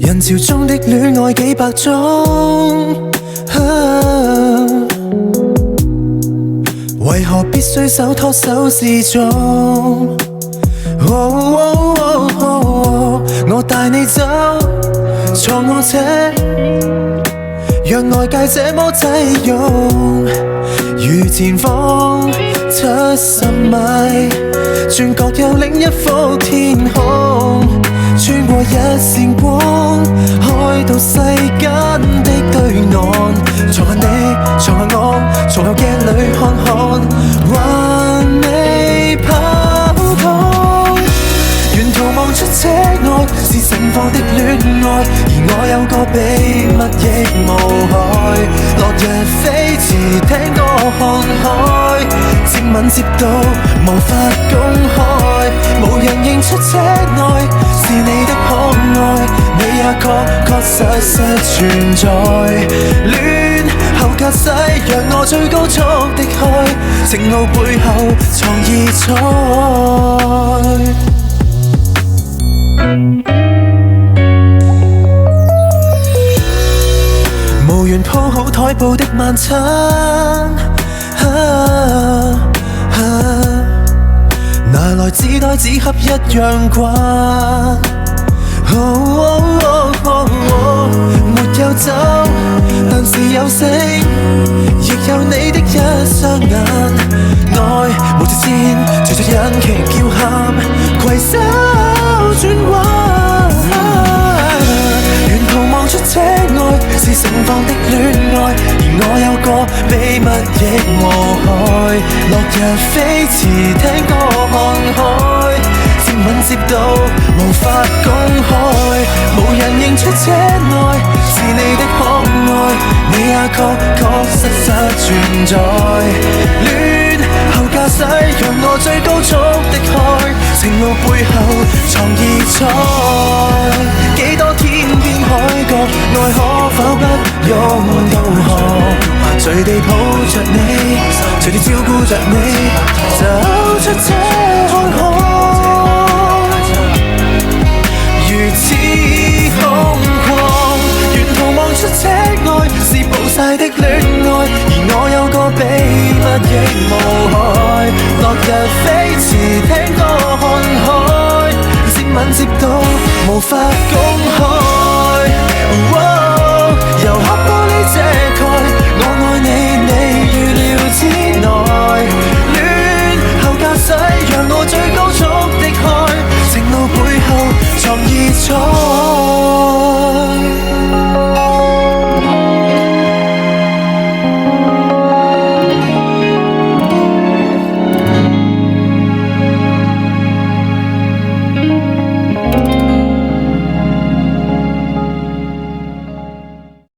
人潮中的戀愛幾百種，為何必須手拖手示眾？我帶你走，坐我車，讓外界這麼擠擁。如前方70米，轉角有另一幅天空，穿過一線光，開到世間的對岸。坐下你，坐下我，從後鏡裏看看，還未跑通。沿途望出車外是盛放的戀愛，而我有個秘密亦無害。落日飛馳，聽歌看海，接吻接到無法公開，無人認出車內是你的可愛，你也確實存在。戀後駕駛，讓我最高速的開，情路背後藏異彩。無緣鋪好台布的晚餐，拿來紙袋紙盒一樣慣。沒有酒，但是有聲，亦有你的一雙眼。愛無直線，隨着引擎叫喊，攜手轉彎。沿途望出車外是盛放的戀愛，而我有個秘密亦無害。落日飛馳，聽歌看海，接吻接到無法公開，無人認出車內是你的可愛，你也確實存在。戀後駕駛，讓我最高速的開，情路背後藏異彩。幾多天邊海角，愛可否不用導航？隨地抱着你，隨地照顧着你，走出車看海，如此空曠。沿途望出車外是暴曬的戀愛，而我有個秘密亦無害。落日飛馳，聽歌看海，接吻接到無法講。